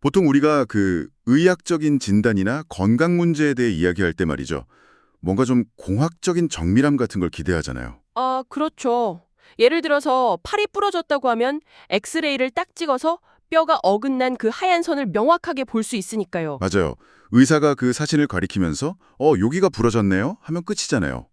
보통 우리가 그 의학적인 진단이나 건강 문제에 대해 이야기할 때 말이죠. 뭔가 좀 공학적인 정밀함 같은 걸 기대하잖아요. 아, 그렇죠. 예를 들어서 팔이 부러졌다고 하면 엑스레이를 딱 찍어서 뼈가 어긋난 그 하얀 선을 명확하게 볼 수 있으니까요. 맞아요. 의사가 그 사진을 가리키면서 여기가 부러졌네요 하면 끝이잖아요.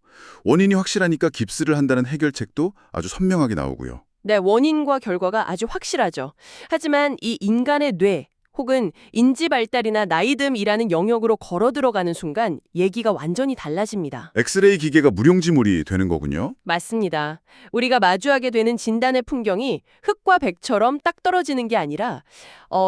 원인이 확실하니까 깁스를 한다는 해결책도 아주 선명하게 나오고요. 네, 원인과 결과가 아주 확실하죠. 하지만 이 인간의 뇌 혹은 인지 발달이나 나이듦이라는 영역으로 걸어 들어가는 순간 얘기가 완전히 달라집니다. 엑스레이 기계가 무용지물이 되는 거군요. 맞습니다. 우리가 마주하게 되는 진단의 풍경이 흙과 백처럼 딱 떨어지는 게 아니라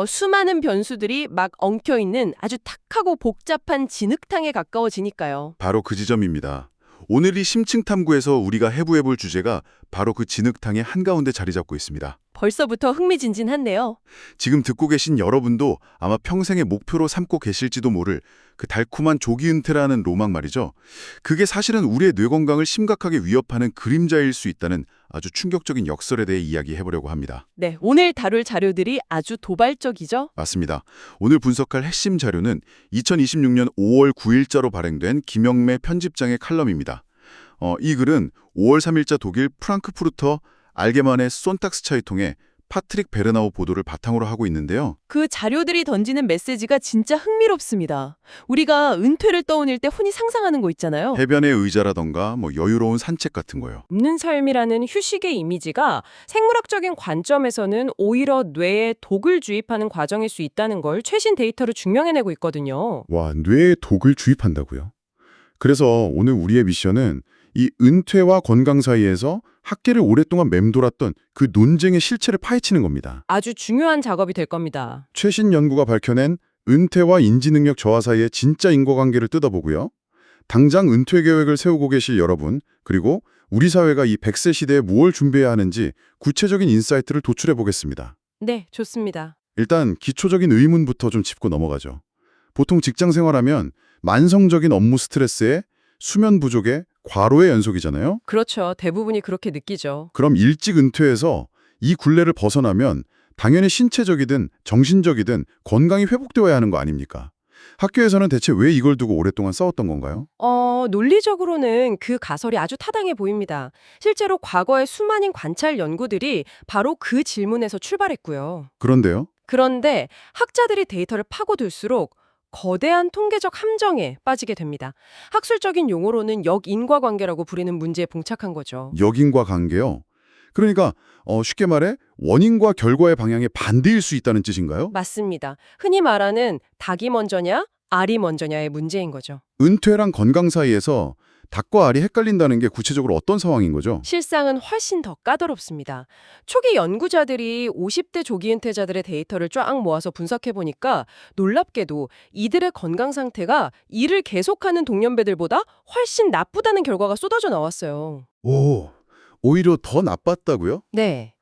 수많은 변수들이 막 엉켜있는 아주 탁하고 복잡한 진흙탕에 가까워지니까요. 바로 그 지점입니다. 오늘 이 심층 탐구에서 우리가 해부해볼 주제가 바로 그 진흙탕의 한가운데 자리 잡고 있습니다. 벌써부터 흥미진진한데요. 지금 듣고 계신 여러분도 아마 평생의 목표로 삼고 계실지도 모를 그 달콤한 조기 은퇴라는 로망 말이죠. 그게 사실은 우리의 뇌 건강을 심각하게 위협하는 그림자일 수 있다는 아주 충격적인 역설에 대해 이야기해보려고 합니다. 네, 오늘 다룰 자료들이 아주 도발적이죠? 맞습니다. 오늘 분석할 핵심 자료는 2026년 5월 9일자로 발행된 김영매 편집장의 칼럼입니다. 이 글은 5월 3일자 독일 프랑크푸르터 알게만의 쏜탁스차이통의 파트릭 베르나우 보도를 바탕으로 하고 있는데요. 그 자료들이 던지는 메시지가 진짜 흥미롭습니다. 우리가 은퇴를 떠올릴 때 흔히 상상하는 거 있잖아요. 해변의 의자라던가 여유로운 산책 같은 거요. 없는 삶이라는 휴식의 이미지가 생물학적인 관점에서는 오히려 뇌에 독을 주입하는 과정일 수 있다는 걸 최신 데이터로 증명해내고 있거든요. 와, 뇌에 독을 주입한다고요? 그래서 오늘 우리의 미션은 이 은퇴와 건강 사이에서 학계를 오랫동안 맴돌았던 그 논쟁의 실체를 파헤치는 겁니다. 아주 중요한 작업이 될 겁니다. 최신 연구가 밝혀낸 은퇴와 인지능력 저하 사이의 진짜 인과관계를 뜯어보고요. 당장 은퇴 계획을 세우고 계실 여러분, 그리고 우리 사회가 이 100세 시대에 무엇을 준비해야 하는지 구체적인 인사이트를 도출해 보겠습니다. 네, 좋습니다. 일단 기초적인 의문부터 좀 짚고 넘어가죠. 보통 직장 생활하면 만성적인 업무 스트레스에 수면 부족에 과로의 연속이잖아요. 그렇죠. 대부분이 그렇게 느끼죠. 그럼 일찍 은퇴해서 이 굴레를 벗어나면 당연히 신체적이든 정신적이든 건강이 회복되어야 하는 거 아닙니까? 학교에서는 대체 왜 이걸 두고 오랫동안 싸웠던 건가요? 논리적으로는 그 가설이 아주 타당해 보입니다. 실제로 과거의 수많은 관찰 연구들이 바로 그 질문에서 출발했고요. 그런데요. 그런데 학자들이 데이터를 파고들수록 거대한 통계적 함정에 빠지게 됩니다. 학술적인 용어로는 역인과관계라고 부르는 문제에 봉착한 거죠. 역인과 관계요. 그러니까 쉽게 말해 원인과 결과의 방향이 반대일 수 있다는 뜻인가요? 맞습니다. 흔히 말하는 닭이 먼저냐, 알이 먼저냐의 문제인 거죠. 은퇴랑 건강 사이에서 닭과 알이 헷갈린다는 게 구체적으로 어떤 상황인 거죠? 실상은 훨씬 더 까다롭습니다. 초기 연구자들이 50대 조기 은퇴자들의 데이터를 쫙 모아서 분석해보니까 놀랍게도 이들의 건강 상태가 일을 계속하는 동년배들보다 훨씬 나쁘다는 결과가 쏟아져 나왔어요. 오, 오히려 더 나빴다고요? 네.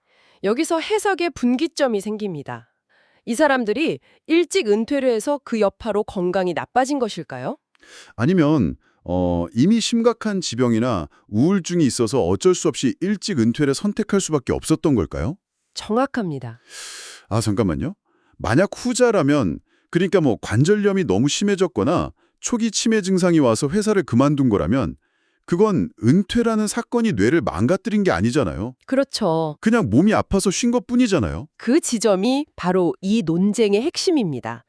여기서 해석의 분기점이 생깁니다. 이 사람들이 일찍 은퇴를 해서 그 여파로 건강이 나빠진 것일까요? 아니면 이미 심각한 지병이나 우울증이 있어서 어쩔 수 없이 일찍 은퇴를 선택할 수밖에 없었던 걸까요? 정확합니다. 아, 잠깐만요. 만약 후자라면 그러니까 관절염이 너무 심해졌거나 초기 치매 증상이 와서 회사를 그만둔 거라면 그건 은퇴라는 사건이 뇌를 망가뜨린 게 아니잖아요. 그렇죠. 그냥 몸이 아파서 쉰 것뿐이잖아요. 그 지점이 바로 이 논쟁의 핵심입니다.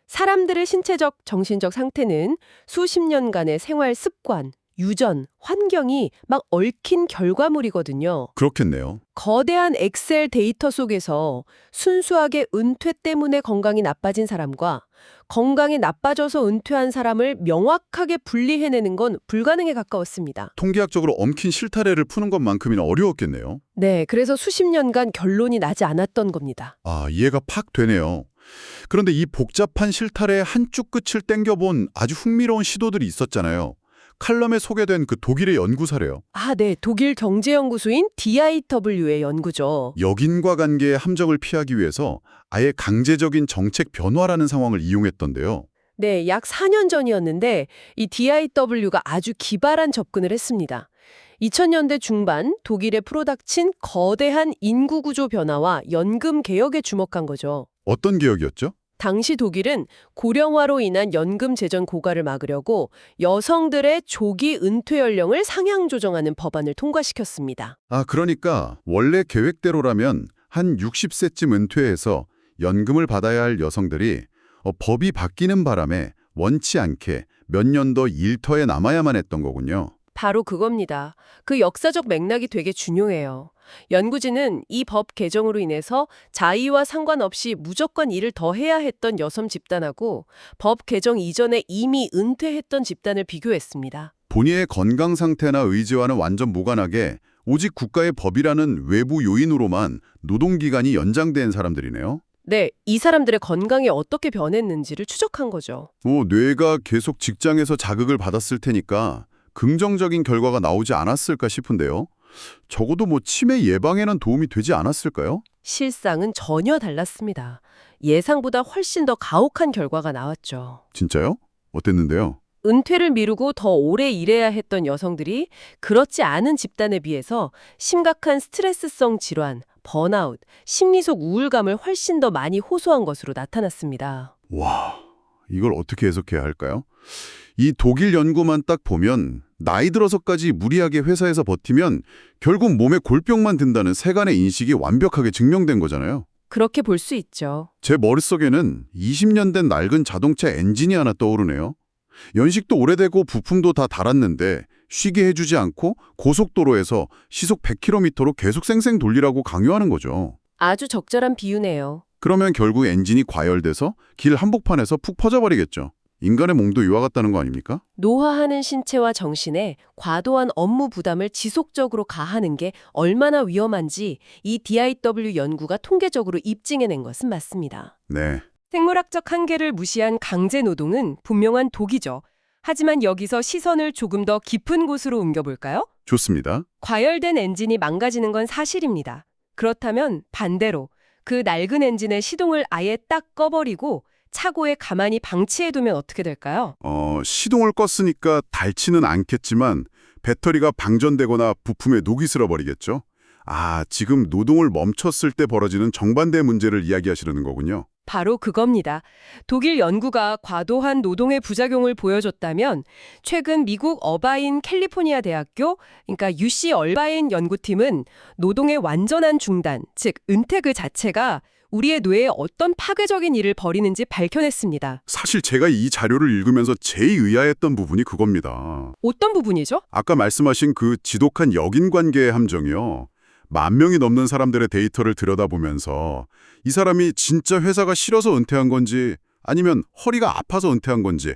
사람들의 신체적, 정신적 상태는 수십 년간의 생활 습관, 유전, 환경이 막 얽힌 결과물이거든요. 그렇겠네요. 거대한 엑셀 데이터 속에서 순수하게 은퇴 때문에 건강이 나빠진 사람과 건강이 나빠져서 은퇴한 사람을 명확하게 분리해내는 건 불가능에 가까웠습니다. 통계학적으로 엉킨 실타래를 푸는 것만큼이나 어려웠겠네요. 네, 그래서 수십 년간 결론이 나지 않았던 겁니다. 아, 이해가 팍 되네요. 그런데 이 복잡한 실타래의 한쪽 끝을 땡겨본 아주 흥미로운 시도들이 있었잖아요. 칼럼에 소개된 그 독일의 연구 사례요. 아, 네. 독일 경제연구소인 DIW의 연구죠. 역인과 관계의 함정을 피하기 위해서 아예 강제적인 정책 변화라는 상황을 이용했던데요. 네, 약 4년 전이었는데 이 DIW가 아주 기발한 접근을 했습니다. 2000년대 중반 독일의 프로닥친 거대한 인구구조 변화와 연금 개혁에 주목한 거죠. 어떤 개혁이었죠? 당시 독일은 고령화로 인한 연금 재정 고갈을 막으려고 여성들의 조기 은퇴 연령을 상향 조정하는 법안을 통과시켰습니다. 아, 그러니까 원래 계획대로라면 한 60세쯤 은퇴해서 연금을 받아야 할 여성들이 법이 바뀌는 바람에 원치 않게 몇 년 더 일터에 남아야만 했던 거군요. 바로 그겁니다. 그 역사적 맥락이 되게 중요해요. 연구진은 이 법 개정으로 인해서 자의와 상관없이 무조건 일을 더 해야 했던 여성 집단하고 법 개정 이전에 이미 은퇴했던 집단을 비교했습니다. 본인의 건강 상태나 의지와는 완전 무관하게 오직 국가의 법이라는 외부 요인으로만 노동기간이 연장된 사람들이네요. 네, 이 사람들의 건강이 어떻게 변했는지를 추적한 거죠. 뇌가 계속 직장에서 자극을 받았을 테니까 긍정적인 결과가 나오지 않았을까 싶은데요. 적어도 치매 예방에는 도움이 되지 않았을까요? 실상은 전혀 달랐습니다. 예상보다 훨씬 더 가혹한 결과가 나왔죠. 진짜요? 어땠는데요? 은퇴를 미루고 더 오래 일해야 했던 여성들이 그렇지 않은 집단에 비해서 심각한 스트레스성 질환, 번아웃, 심리적 우울감을 훨씬 더 많이 호소한 것으로 나타났습니다. 와, 이걸 어떻게 해석해야 할까요? 이 독일 연구만 딱 보면 나이 들어서까지 무리하게 회사에서 버티면 결국 몸에 골병만 든다는 세간의 인식이 완벽하게 증명된 거잖아요. 그렇게 볼 수 있죠. 제 머릿속에는 20년 된 낡은 자동차 엔진이 하나 떠오르네요. 연식도 오래되고 부품도 다 닳았는데 쉬게 해주지 않고 고속도로에서 시속 100km로 계속 쌩쌩 돌리라고 강요하는 거죠. 아주 적절한 비유네요. 그러면 결국 엔진이 과열돼서 길 한복판에서 푹 퍼져버리겠죠. 인간의 몸도 이와 같다는 거 아닙니까? 노화하는 신체와 정신에 과도한 업무 부담을 지속적으로 가하는 게 얼마나 위험한지 이 DIW 연구가 통계적으로 입증해낸 것은 맞습니다. 네. 생물학적 한계를 무시한 강제 노동은 분명한 독이죠. 하지만 여기서 시선을 조금 더 깊은 곳으로 옮겨볼까요? 좋습니다. 과열된 엔진이 망가지는 건 사실입니다. 그렇다면 반대로 그 낡은 엔진의 시동을 아예 딱 꺼버리고 차고에 가만히 방치해두면 어떻게 될까요? 시동을 껐으니까 닳지는 않겠지만 배터리가 방전되거나 부품에 녹이 슬어버리겠죠. 아, 지금 노동을 멈췄을 때 벌어지는 정반대의 문제를 이야기하시려는 거군요. 바로 그겁니다. 독일 연구가 과도한 노동의 부작용을 보여줬다면 최근 미국 어바인 캘리포니아 대학교, 그러니까 UC 얼바인 연구팀은 노동의 완전한 중단, 즉 은퇴 그 자체가 우리의 뇌에 어떤 파괴적인 일을 벌이는지 밝혀냈습니다. 사실 제가 이 자료를 읽으면서 제일 의아했던 부분이 그겁니다. 어떤 부분이죠? 아까 말씀하신 그 지독한 역인관계의 함정이요. 10,000명이 넘는 사람들의 데이터를 들여다보면서 이 사람이 진짜 회사가 싫어서 은퇴한 건지 아니면 허리가 아파서 은퇴한 건지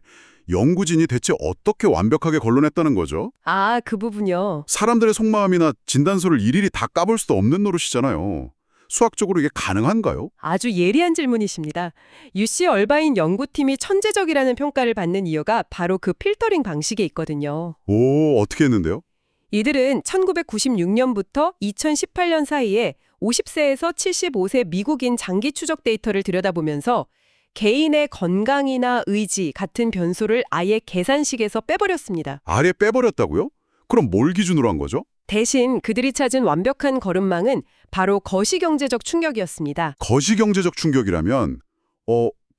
연구진이 대체 어떻게 완벽하게 걸러냈다는 거죠? 아, 그 부분요. 사람들의 속마음이나 진단서를 일일이 다 까볼 수도 없는 노릇이잖아요. 수학적으로 이게 가능한가요? 아주 예리한 질문이십니다. UC 얼바인 연구팀이 천재적이라는 평가를 받는 이유가 바로 그 필터링 방식에 있거든요. 오, 어떻게 했는데요? 이들은 1996년부터 2018년 사이에 50세에서 75세 미국인 장기 추적 데이터를 들여다보면서 개인의 건강이나 의지 같은 변수를 아예 계산식에서 빼버렸습니다. 아예 빼버렸다고요? 그럼 뭘 기준으로 한 거죠? 대신 그들이 찾은 완벽한 걸음망은 바로 거시경제적 충격이었습니다. 거시경제적 충격이라면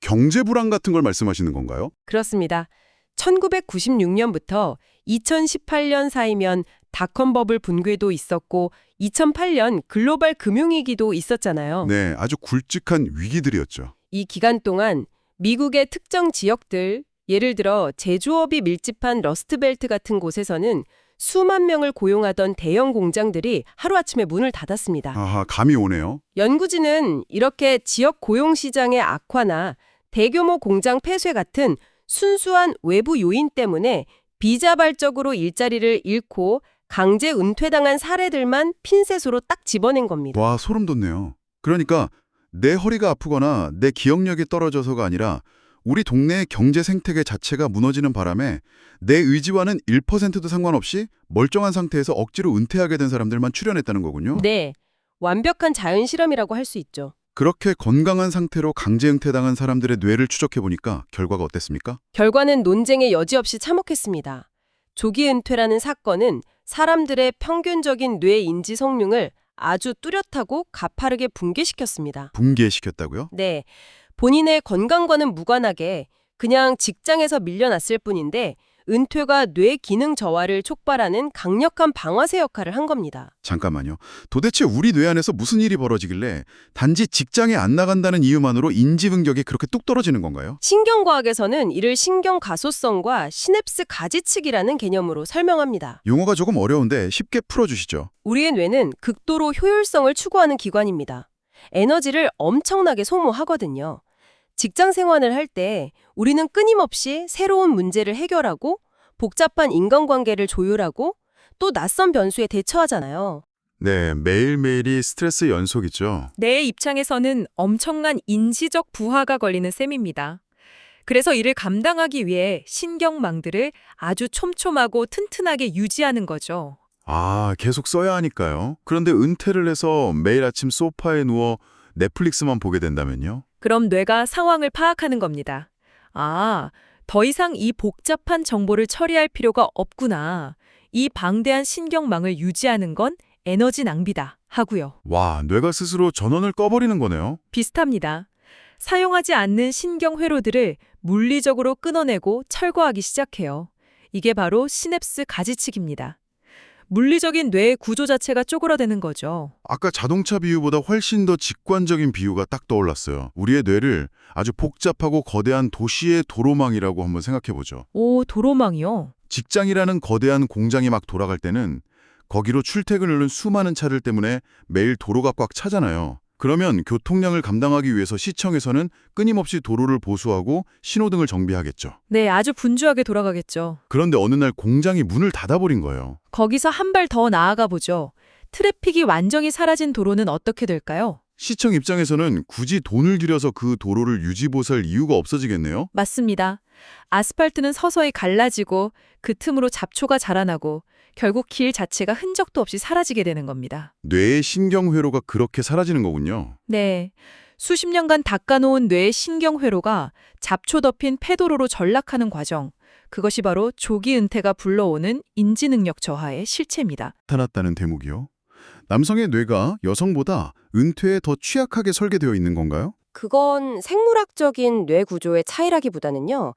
경제 불안 같은 걸 말씀하시는 건가요? 그렇습니다. 1996년부터 2018년 사이면 닷컴 버블 붕괴도 있었고 2008년 글로벌 금융위기도 있었잖아요. 네, 아주 굵직한 위기들이었죠. 이 기간 동안 미국의 특정 지역들, 예를 들어 제조업이 밀집한 러스트벨트 같은 곳에서는 수만 명을 고용하던 대형 공장들이 하루아침에 문을 닫았습니다. 아하, 감이 오네요. 연구진은 이렇게 지역 고용 시장의 악화나 대규모 공장 폐쇄 같은 순수한 외부 요인 때문에 비자발적으로 일자리를 잃고 강제 은퇴당한 사례들만 핀셋으로 딱 집어낸 겁니다. 와, 소름 돋네요. 그러니까 내 허리가 아프거나 내 기억력이 떨어져서가 아니라 우리 동네의 경제 생태계 자체가 무너지는 바람에 내 의지와는 1%도 상관없이 멀쩡한 상태에서 억지로 은퇴하게 된 사람들만 출연했다는 거군요. 네, 완벽한 자연 실험이라고 할 수 있죠. 그렇게 건강한 상태로 강제 은퇴당한 사람들의 뇌를 추적해보니까 결과가 어땠습니까? 결과는 논쟁의 여지 없이 참혹했습니다. 조기 은퇴라는 사건은 사람들의 평균적인 뇌 인지 성능을 아주 뚜렷하고 가파르게 붕괴시켰습니다. 붕괴시켰다고요? 네, 본인의 건강과는 무관하게 그냥 직장에서 밀려났을 뿐인데 은퇴가 뇌 기능 저하를 촉발하는 강력한 방아쇠 역할을 한 겁니다. 잠깐만요. 도대체 우리 뇌 안에서 무슨 일이 벌어지길래 단지 직장에 안 나간다는 이유만으로 인지 능력이 그렇게 뚝 떨어지는 건가요? 신경과학에서는 이를 신경 가소성과 시냅스 가지측이라는 개념으로 설명합니다. 용어가 조금 어려운데 쉽게 풀어주시죠. 우리의 뇌는 극도로 효율성을 추구하는 기관입니다. 에너지를 엄청나게 소모하거든요. 직장 생활을 할 때 우리는 끊임없이 새로운 문제를 해결하고 복잡한 인간관계를 조율하고 또 낯선 변수에 대처하잖아요. 네, 매일매일이 스트레스 연속이죠. 내 입장에서는 엄청난 인지적 부하가 걸리는 셈입니다. 그래서 이를 감당하기 위해 신경망들을 아주 촘촘하고 튼튼하게 유지하는 거죠. 아, 계속 써야 하니까요. 그런데 은퇴를 해서 매일 아침 소파에 누워 넷플릭스만 보게 된다면요? 그럼 뇌가 상황을 파악하는 겁니다. 아, 더 이상 이 복잡한 정보를 처리할 필요가 없구나. 이 방대한 신경망을 유지하는 건 에너지 낭비다 하고요. 와, 뇌가 스스로 전원을 꺼버리는 거네요. 비슷합니다. 사용하지 않는 신경회로들을 물리적으로 끊어내고 철거하기 시작해요. 이게 바로 시냅스 가지측입니다. 물리적인 뇌의 구조 자체가 쪼그라드는 거죠. 아까 자동차 비유보다 훨씬 더 직관적인 비유가 딱 떠올랐어요. 우리의 뇌를 아주 복잡하고 거대한 도시의 도로망이라고 한번 생각해보죠. 오, 도로망이요? 직장이라는 거대한 공장이 막 돌아갈 때는 거기로 출퇴근을 하는 수많은 차들 때문에 매일 도로가 꽉 차잖아요. 그러면 교통량을 감당하기 위해서 시청에서는 끊임없이 도로를 보수하고 신호등을 정비하겠죠. 네, 아주 분주하게 돌아가겠죠. 그런데 어느 날 공장이 문을 닫아버린 거예요. 거기서 한 발 더 나아가 보죠. 트래픽이 완전히 사라진 도로는 어떻게 될까요? 시청 입장에서는 굳이 돈을 들여서 그 도로를 유지보수할 이유가 없어지겠네요? 맞습니다. 아스팔트는 서서히 갈라지고 그 틈으로 잡초가 자라나고 결국 길 자체가 흔적도 없이 사라지게 되는 겁니다. 뇌의 신경회로가 그렇게 사라지는 거군요. 네. 수십 년간 닦아놓은 뇌의 신경회로가 잡초 덮인 폐도로로 전락하는 과정. 그것이 바로 조기 은퇴가 불러오는 인지능력 저하의 실체입니다. 나타났다는 대목이요. 남성의 뇌가 여성보다 은퇴에 더 취약하게 설계되어 있는 건가요? 그건 생물학적인 뇌 구조의 차이라기보다는요.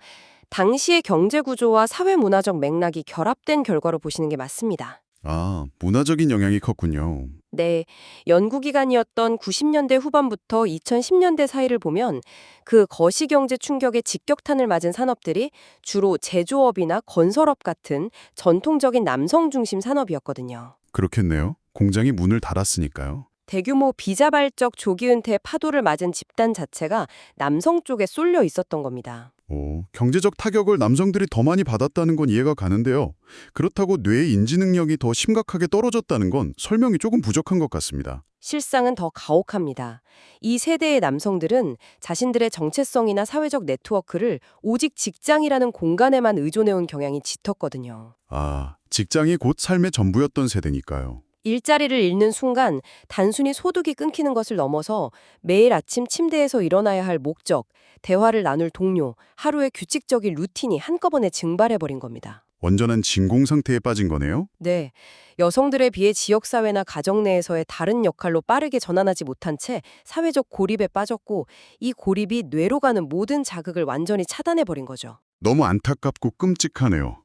당시의 경제 구조와 사회 문화적 맥락이 결합된 결과로 보시는 게 맞습니다. 아, 문화적인 영향이 컸군요. 네, 연구기간이었던 90년대 후반부터 2010년대 사이를 보면 그 거시경제 충격에 직격탄을 맞은 산업들이 주로 제조업이나 건설업 같은 전통적인 남성 중심 산업이었거든요. 그렇겠네요. 공장이 문을 닫았으니까요. 대규모 비자발적 조기 은퇴 파도를 맞은 집단 자체가 남성 쪽에 쏠려 있었던 겁니다. 오, 경제적 타격을 남성들이 더 많이 받았다는 건 이해가 가는데요. 그렇다고 뇌의 인지 능력이 더 심각하게 떨어졌다는 건 설명이 조금 부족한 것 같습니다. 실상은 더 가혹합니다. 이 세대의 남성들은 자신들의 정체성이나 사회적 네트워크를 오직 직장이라는 공간에만 의존해온 경향이 짙었거든요. 아, 직장이 곧 삶의 전부였던 세대니까요. 일자리를 잃는 순간 단순히 소득이 끊기는 것을 넘어서 매일 아침 침대에서 일어나야 할 목적, 대화를 나눌 동료, 하루의 규칙적인 루틴이 한꺼번에 증발해버린 겁니다. 완전한 진공 상태에 빠진 거네요. 네, 여성들에 비해 지역사회나 가정 내에서의 다른 역할로 빠르게 전환하지 못한 채 사회적 고립에 빠졌고 이 고립이 뇌로 가는 모든 자극을 완전히 차단해버린 거죠. 너무 안타깝고 끔찍하네요.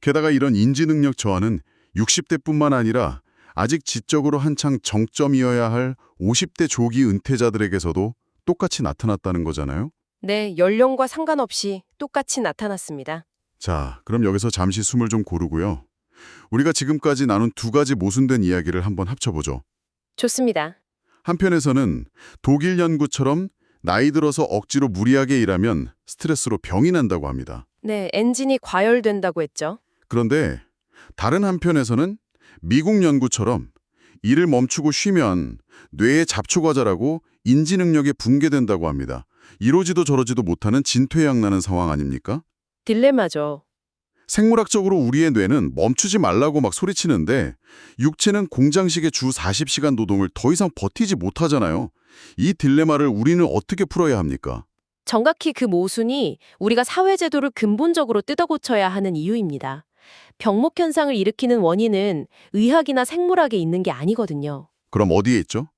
게다가 이런 인지 능력 저하는 60대뿐만 아니라 아직 지적으로 한창 정점이어야 할 50대 조기 은퇴자들에게서도 똑같이 나타났다는 거잖아요. 네, 연령과 상관없이 똑같이 나타났습니다. 자, 그럼 여기서 잠시 숨을 좀 고르고요. 우리가 지금까지 나눈 두 가지 모순된 이야기를 한번 합쳐보죠. 좋습니다. 한편에서는 독일 연구처럼 나이 들어서 억지로 무리하게 일하면 스트레스로 병이 난다고 합니다. 네, 엔진이 과열된다고 했죠. 그런데 다른 한편에서는 미국 연구처럼 일을 멈추고 쉬면 뇌의 잡초가 자라고 인지 능력이 붕괴된다고 합니다. 이러지도 저러지도 못하는 진퇴양난한 상황 아닙니까? 딜레마죠. 생물학적으로 우리의 뇌는 멈추지 말라고 막 소리치는데 육체는 공장식의 주 40시간 노동을 더 이상 버티지 못하잖아요. 이 딜레마를 우리는 어떻게 풀어야 합니까? 정확히 그 모순이 우리가 사회제도를 근본적으로 뜯어고쳐야 하는 이유입니다. 병목 현상을 일으키는 원인은 의학이나 생물학에 있는 게 아니거든요. 그럼 어디에 있죠?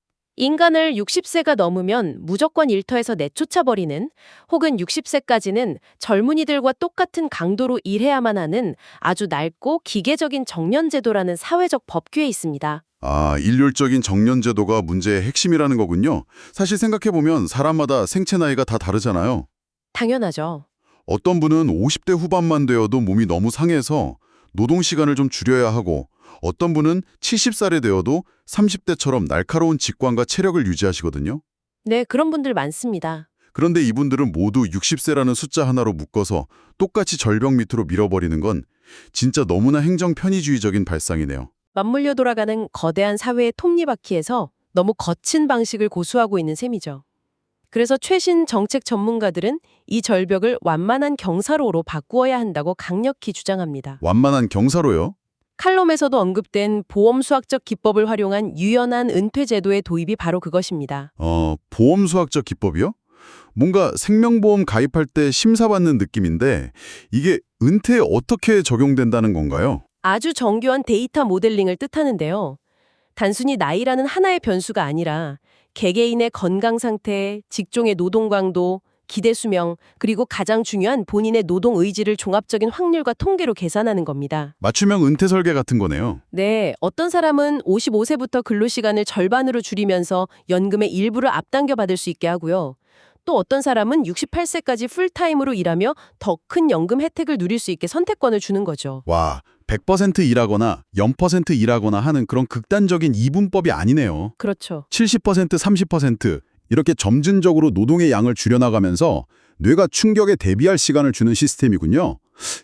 인간을 60세가 넘으면 무조건 일터에서 내쫓아버리는, 혹은 60세까지는 젊은이들과 똑같은 강도로 일해야만 하는 아주 낡고 기계적인 정년제도라는 사회적 법규에 있습니다. 아, 일률적인 정년제도가 문제의 핵심이라는 거군요. 사실 생각해보면 사람마다 생체 나이가 다 다르잖아요. 당연하죠. 어떤 분은 50대 후반만 되어도 몸이 너무 상해서 노동 시간을 좀 줄여야 하고, 어떤 분은 70살이 되어도 30대처럼 날카로운 직관과 체력을 유지하시거든요. 네, 그런 분들 많습니다. 그런데 이분들은 모두 60세라는 숫자 하나로 묶어서 똑같이 절벽 밑으로 밀어버리는 건 진짜 너무나 행정 편의주의적인 발상이네요. 맞물려 돌아가는 거대한 사회의 톱니바퀴에서 너무 거친 방식을 고수하고 있는 셈이죠. 그래서 최신 정책 전문가들은 이 절벽을 완만한 경사로로 바꾸어야 한다고 강력히 주장합니다. 완만한 경사로요? 칼럼에서도 언급된 보험 수학적 기법을 활용한 유연한 은퇴 제도의 도입이 바로 그것입니다. 보험 수학적 기법이요? 뭔가 생명보험 가입할 때 심사받는 느낌인데 이게 은퇴에 어떻게 적용된다는 건가요? 아주 정교한 데이터 모델링을 뜻하는데요. 단순히 나이라는 하나의 변수가 아니라 개개인의 건강 상태, 직종의 노동 강도, 기대 수명, 그리고 가장 중요한 본인의 노동 의지를 종합적인 확률과 통계로 계산하는 겁니다. 맞춤형 은퇴 설계 같은 거네요. 네, 어떤 사람은 55세부터 근로시간을 절반으로 줄이면서 연금의 일부를 앞당겨 받을 수 있게 하고요. 또 어떤 사람은 68세까지 풀타임으로 일하며 더 큰 연금 혜택을 누릴 수 있게 선택권을 주는 거죠. 와, 100% 일하거나 0% 일하거나 하는 그런 극단적인 이분법이 아니네요. 그렇죠. 70%, 30% 이렇게 점진적으로 노동의 양을 줄여나가면서 뇌가 충격에 대비할 시간을 주는 시스템이군요.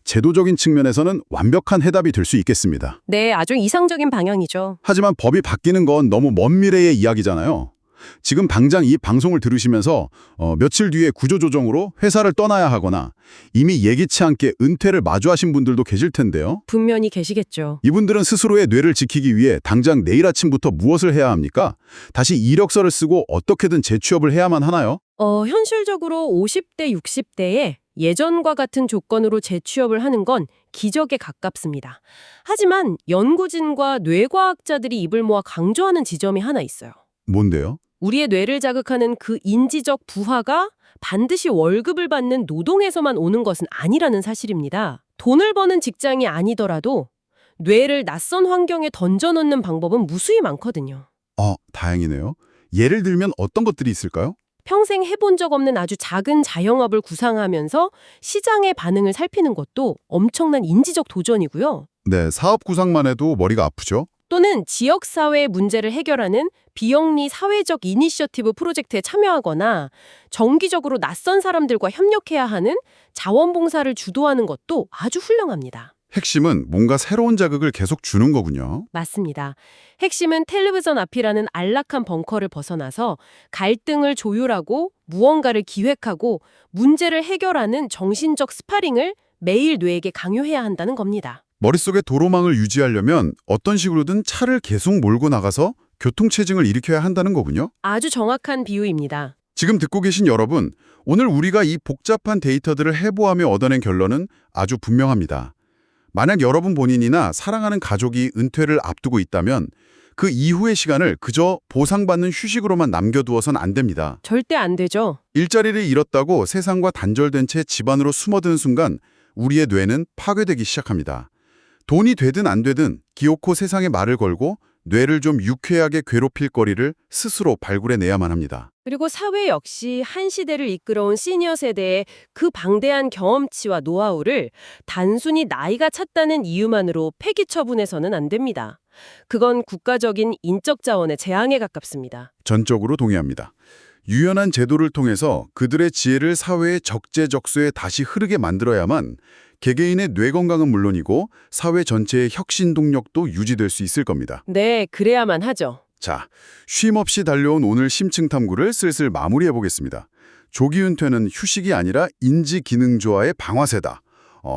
제도적인 측면에서는 완벽한 해답이 될 수 있겠습니다. 네, 아주 이상적인 방향이죠. 하지만 법이 바뀌는 건 너무 먼 미래의 이야기잖아요. 지금 당장 이 방송을 들으시면서 며칠 뒤에 구조조정으로 회사를 떠나야 하거나 이미 예기치 않게 은퇴를 마주하신 분들도 계실 텐데요. 분명히 계시겠죠. 이분들은 스스로의 뇌를 지키기 위해 당장 내일 아침부터 무엇을 해야 합니까? 다시 이력서를 쓰고 어떻게든 재취업을 해야만 하나요? 현실적으로 50대, 60대에 예전과 같은 조건으로 재취업을 하는 건 기적에 가깝습니다. 하지만 연구진과 뇌과학자들이 입을 모아 강조하는 지점이 하나 있어요. 뭔데요? 우리의 뇌를 자극하는 그 인지적 부하가 반드시 월급을 받는 노동에서만 오는 것은 아니라는 사실입니다. 돈을 버는 직장이 아니더라도 뇌를 낯선 환경에 던져놓는 방법은 무수히 많거든요. 다행이네요. 예를 들면 어떤 것들이 있을까요? 평생 해본 적 없는 아주 작은 자영업을 구상하면서 시장의 반응을 살피는 것도 엄청난 인지적 도전이고요. 네, 사업 구상만 해도 머리가 아프죠? 또는 지역사회의 문제를 해결하는 비영리 사회적 이니셔티브 프로젝트에 참여하거나 정기적으로 낯선 사람들과 협력해야 하는 자원봉사를 주도하는 것도 아주 훌륭합니다. 핵심은 뭔가 새로운 자극을 계속 주는 거군요. 맞습니다. 핵심은 텔레비전 앞이라는 안락한 벙커를 벗어나서 갈등을 조율하고 무언가를 기획하고 문제를 해결하는 정신적 스파링을 매일 뇌에게 강요해야 한다는 겁니다. 머릿속에 도로망을 유지하려면 어떤 식으로든 차를 계속 몰고 나가서 교통체증을 일으켜야 한다는 거군요. 아주 정확한 비유입니다. 지금 듣고 계신 여러분, 오늘 우리가 이 복잡한 데이터들을 해부하며 얻어낸 결론은 아주 분명합니다. 만약 여러분 본인이나 사랑하는 가족이 은퇴를 앞두고 있다면 그 이후의 시간을 그저 보상받는 휴식으로만 남겨두어선 안 됩니다. 절대 안 되죠. 일자리를 잃었다고 세상과 단절된 채 집안으로 숨어드는 순간 우리의 뇌는 파괴되기 시작합니다. 돈이 되든 안 되든 기어코 세상에 말을 걸고 뇌를 좀 유쾌하게 괴롭힐 거리를 스스로 발굴해내야만 합니다. 그리고 사회 역시 한 시대를 이끌어온 시니어 세대의 그 방대한 경험치와 노하우를 단순히 나이가 찼다는 이유만으로 폐기 처분해서는 안 됩니다. 그건 국가적인 인적 자원의 재앙에 가깝습니다. 전적으로 동의합니다. 유연한 제도를 통해서 그들의 지혜를 사회의 적재적소에 다시 흐르게 만들어야만 개개인의 뇌 건강은 물론이고 사회 전체의 혁신 동력도 유지될 수 있을 겁니다. 네, 그래야만 하죠. 자, 쉼 없이 달려온 오늘 심층 탐구를 슬슬 마무리해 보겠습니다. 조기 은퇴는 휴식이 아니라 인지 기능 조화의 방아쇠다.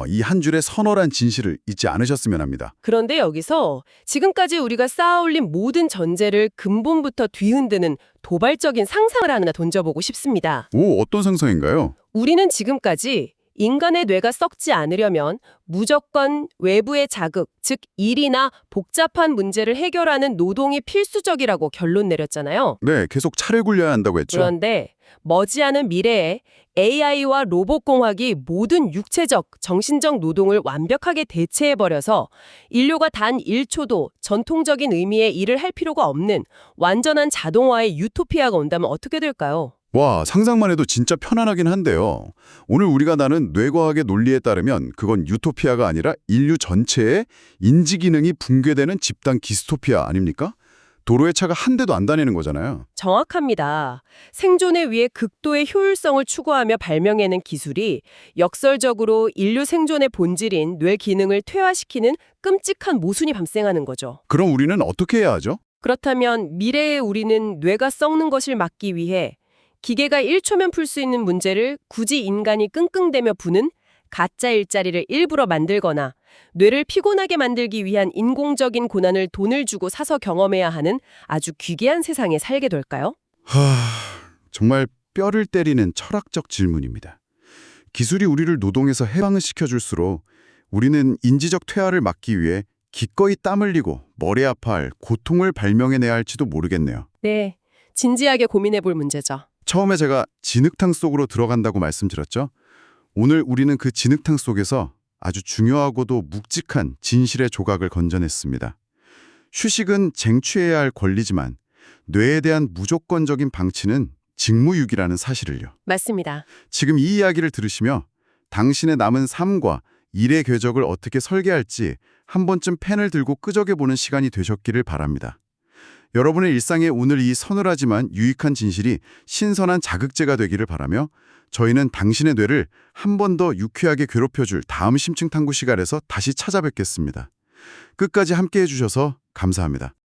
이 한 줄의 서늘한 진실을 잊지 않으셨으면 합니다. 그런데 여기서 지금까지 우리가 쌓아올린 모든 전제를 근본부터 뒤흔드는 도발적인 상상을 하나 던져보고 싶습니다. 오, 어떤 상상인가요? 우리는 지금까지 인간의 뇌가 썩지 않으려면 무조건 외부의 자극, 즉 일이나 복잡한 문제를 해결하는 노동이 필수적이라고 결론 내렸잖아요. 네, 계속 차를 굴려야 한다고 했죠. 그런데 머지않은 미래에 AI와 로봇공학이 모든 육체적, 정신적 노동을 완벽하게 대체해버려서 인류가 단 1초도 전통적인 의미의 일을 할 필요가 없는 완전한 자동화의 유토피아가 온다면 어떻게 될까요? 와, 상상만 해도 진짜 편안하긴 한데요. 오늘 우리가 나눈 뇌과학의 논리에 따르면 그건 유토피아가 아니라 인류 전체의 인지 기능이 붕괴되는 집단 디스토피아 아닙니까? 도로에 차가 한 대도 안 다니는 거잖아요. 정확합니다. 생존을 위해 극도의 효율성을 추구하며 발명해낸 기술이 역설적으로 인류 생존의 본질인 뇌 기능을 퇴화시키는 끔찍한 모순이 발생하는 거죠. 그럼 우리는 어떻게 해야 하죠? 그렇다면 미래의 우리는 뇌가 썩는 것을 막기 위해 기계가 1초면 풀 수 있는 문제를 굳이 인간이 끙끙대며 푸는 가짜 일자리를 일부러 만들거나 뇌를 피곤하게 만들기 위한 인공적인 고난을 돈을 주고 사서 경험해야 하는 아주 귀괴한 세상에 살게 될까요? 정말 뼈를 때리는 철학적 질문입니다. 기술이 우리를 노동에서 해방을 시켜줄수록 우리는 인지적 퇴화를 막기 위해 기꺼이 땀 흘리고 머리 아파할 고통을 발명해내야 할지도 모르겠네요. 네, 진지하게 고민해 볼 문제죠. 처음에 제가 진흙탕 속으로 들어간다고 말씀드렸죠? 오늘 우리는 그 진흙탕 속에서 아주 중요하고도 묵직한 진실의 조각을 건져냈습니다. 휴식은 쟁취해야 할 권리지만 뇌에 대한 무조건적인 방치는 직무유기라는 사실을요. 맞습니다. 지금 이 이야기를 들으시며 당신의 남은 삶과 일의 궤적을 어떻게 설계할지 한 번쯤 펜을 들고 끄적여보는 시간이 되셨기를 바랍니다. 여러분의 일상에 오늘 이 서늘하지만 유익한 진실이 신선한 자극제가 되기를 바라며 저희는 당신의 뇌를 한 번 더 유쾌하게 괴롭혀줄 다음 심층 탐구 시간에서 다시 찾아뵙겠습니다. 끝까지 함께해 주셔서 감사합니다.